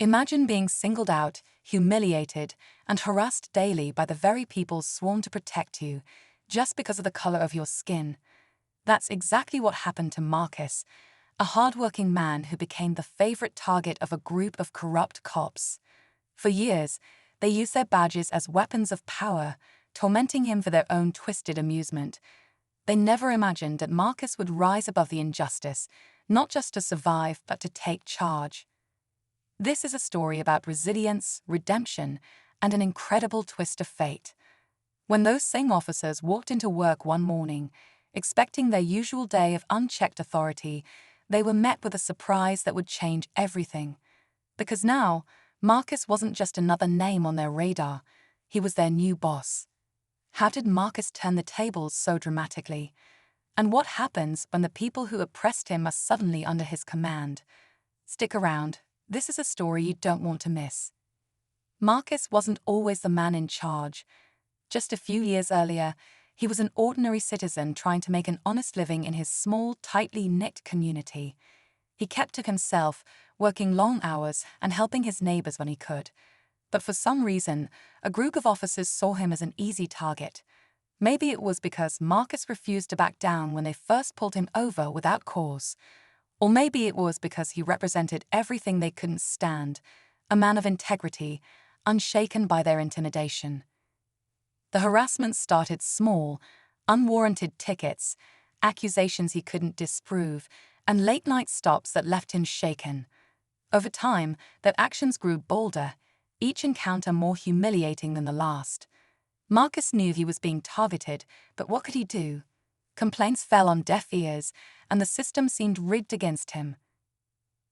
Imagine being singled out, humiliated, and harassed daily by the very people sworn to protect you, just because of the color of your skin. That's exactly what happened to Marcus, a hardworking man who became the favorite target of a group of corrupt cops. For years, they used their badges as weapons of power, tormenting him for their own twisted amusement. They never imagined that Marcus would rise above the injustice, not just to survive, but to take charge. This is a story about resilience, redemption, and an incredible twist of fate. When those same officers walked into work one morning, expecting their usual day of unchecked authority, they were met with a surprise that would change everything. Because now, Marcus wasn't just another name on their radar, he was their new boss. How did Marcus turn the tables so dramatically? And what happens when the people who oppressed him are suddenly under his command? Stick around, this is a story you don't want to miss. Marcus wasn't always the man in charge. Just a few years earlier, he was an ordinary citizen trying to make an honest living in his small, tightly knit community. He kept to himself, working long hours and helping his neighbors when he could. But for some reason, a group of officers saw him as an easy target. Maybe it was because Marcus refused to back down when they first pulled him over without cause. Or maybe it was because he represented everything they couldn't stand, a man of integrity, unshaken by their intimidation. The harassment started small, unwarranted tickets, accusations he couldn't disprove, and late-night stops that left him shaken. Over time, their actions grew bolder, each encounter more humiliating than the last. Marcus knew he was being targeted, but what could he do? Complaints fell on deaf ears, and the system seemed rigged against him.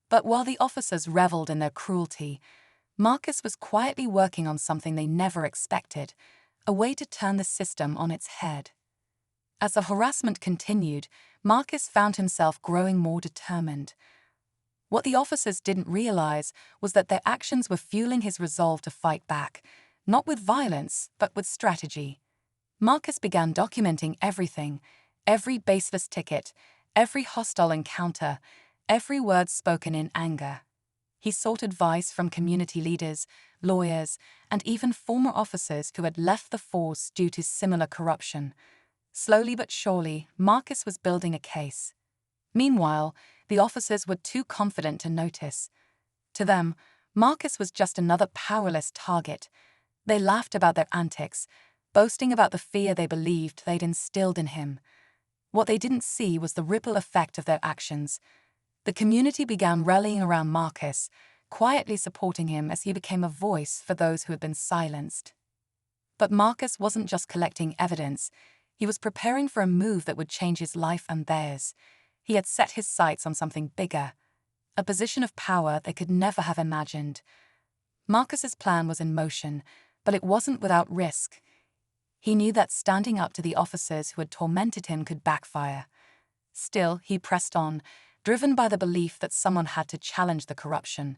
But while the officers reveled in their cruelty, Marcus was quietly working on something they never expected, a way to turn the system on its head. As the harassment continued, Marcus found himself growing more determined. What the officers didn't realize was that their actions were fueling his resolve to fight back, not with violence, but with strategy. Marcus began documenting everything, every baseless ticket, every hostile encounter, every word spoken in anger. He sought advice from community leaders, lawyers, and even former officers who had left the force due to similar corruption. Slowly but surely, Marcus was building a case. Meanwhile, the officers were too confident to notice. To them, Marcus was just another powerless target. They laughed about their antics, boasting about the fear they believed they'd instilled in him. What they didn't see was the ripple effect of their actions. The community began rallying around Marcus, quietly supporting him as he became a voice for those who had been silenced. But Marcus wasn't just collecting evidence. He was preparing for a move that would change his life and theirs. He had set his sights on something bigger, a position of power they could never have imagined. Marcus's plan was in motion, but it wasn't without risk. He knew that standing up to the officers who had tormented him could backfire. Still, he pressed on, driven by the belief that someone had to challenge the corruption.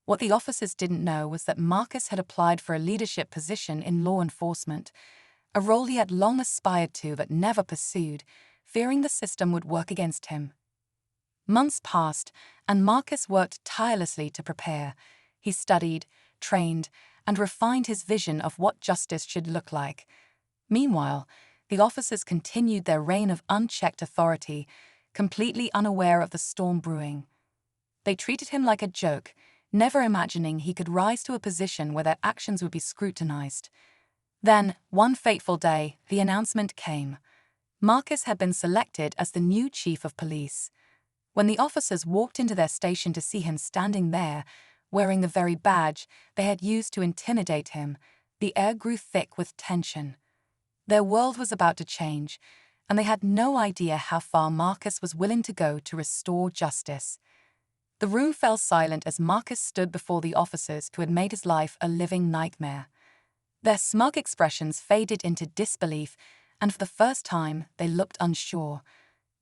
What the officers didn't know was that Marcus had applied for a leadership position in law enforcement, a role he had long aspired to but never pursued, fearing the system would work against him. Months passed, and Marcus worked tirelessly to prepare. He studied, trained, and refined his vision of what justice should look like. Meanwhile, the officers continued their reign of unchecked authority, completely unaware of the storm brewing. They treated him like a joke, never imagining he could rise to a position where their actions would be scrutinized. Then, one fateful day, the announcement came. Marcus had been selected as the new chief of police. When the officers walked into their station to see him standing there, wearing the very badge they had used to intimidate him, the air grew thick with tension. Their world was about to change, and they had no idea how far Marcus was willing to go to restore justice. The room fell silent as Marcus stood before the officers who had made his life a living nightmare. Their smug expressions faded into disbelief, and for the first time, they looked unsure.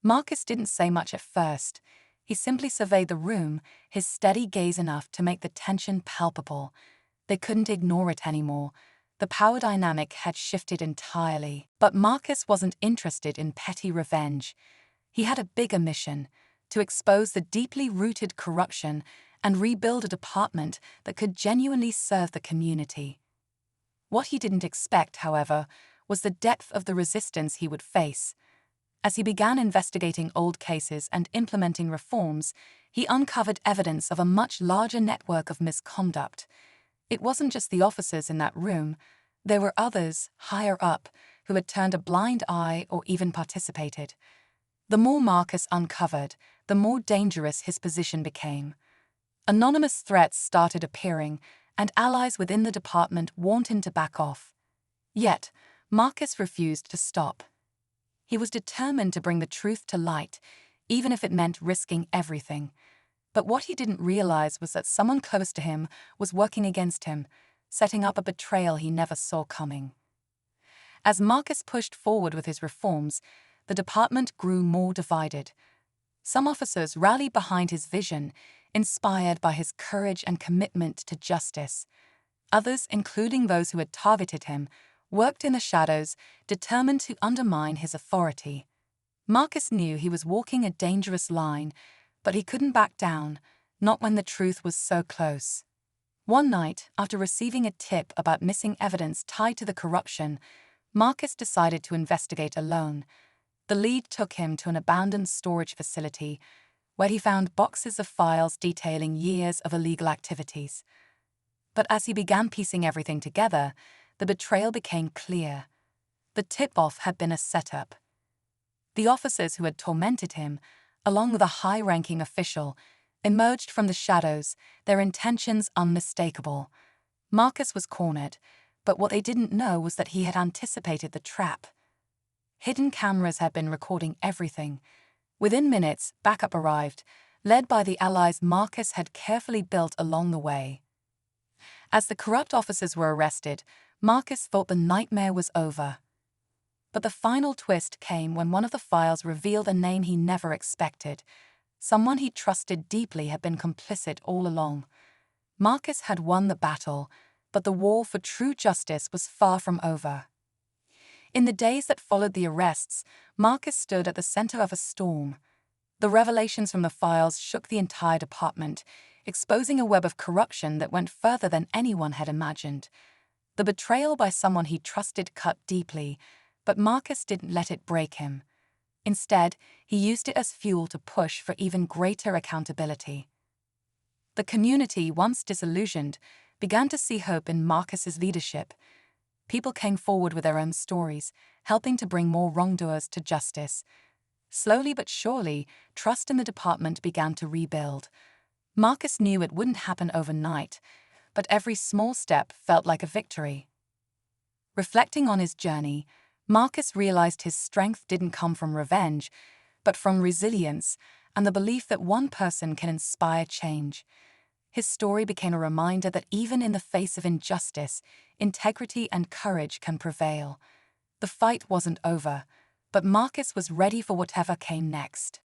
Marcus didn't say much at first. He simply surveyed the room, his steady gaze enough to make the tension palpable. They couldn't ignore it anymore. The power dynamic had shifted entirely. But Marcus wasn't interested in petty revenge. He had a bigger mission: to expose the deeply rooted corruption and rebuild a department that could genuinely serve the community. What he didn't expect, however, was the depth of the resistance he would face. As he began investigating old cases and implementing reforms, he uncovered evidence of a much larger network of misconduct. It wasn't just the officers in that room. There were others, higher up, who had turned a blind eye or even participated. The more Marcus uncovered, the more dangerous his position became. Anonymous threats started appearing, and allies within the department warned him to back off. Yet, Marcus refused to stop. He was determined to bring the truth to light, even if it meant risking everything. But what he didn't realize was that someone close to him was working against him, setting up a betrayal he never saw coming. As Marcus pushed forward with his reforms, the department grew more divided. Some officers rallied behind his vision, inspired by his courage and commitment to justice. Others, including those who had targeted him, worked in the shadows, determined to undermine his authority. Marcus knew he was walking a dangerous line, but he couldn't back down, not when the truth was so close. One night, after receiving a tip about missing evidence tied to the corruption, Marcus decided to investigate alone. The lead took him to an abandoned storage facility, where he found boxes of files detailing years of illegal activities. But as he began piecing everything together, the betrayal became clear. The tip-off had been a setup. The officers who had tormented him, along with a high-ranking official, emerged from the shadows, their intentions unmistakable. Marcus was cornered, but what they didn't know was that he had anticipated the trap. Hidden cameras had been recording everything. Within minutes, backup arrived, led by the allies Marcus had carefully built along the way. As the corrupt officers were arrested, Marcus thought the nightmare was over. But the final twist came when one of the files revealed a name he never expected. Someone he trusted deeply had been complicit all along. Marcus had won the battle, but the war for true justice was far from over. In the days that followed the arrests, Marcus stood at the center of a storm. The revelations from the files shook the entire department, exposing a web of corruption that went further than anyone had imagined. The betrayal by someone he trusted cut deeply, but Marcus didn't let it break him. Instead, he used it as fuel to push for even greater accountability. The community, once disillusioned, began to see hope in Marcus's leadership. People came forward with their own stories, helping to bring more wrongdoers to justice. Slowly but surely, trust in the department began to rebuild. Marcus knew it wouldn't happen overnight, but every small step felt like a victory. Reflecting on his journey, Marcus realized his strength didn't come from revenge, but from resilience and the belief that one person can inspire change. His story became a reminder that even in the face of injustice, integrity and courage can prevail. The fight wasn't over, but Marcus was ready for whatever came next.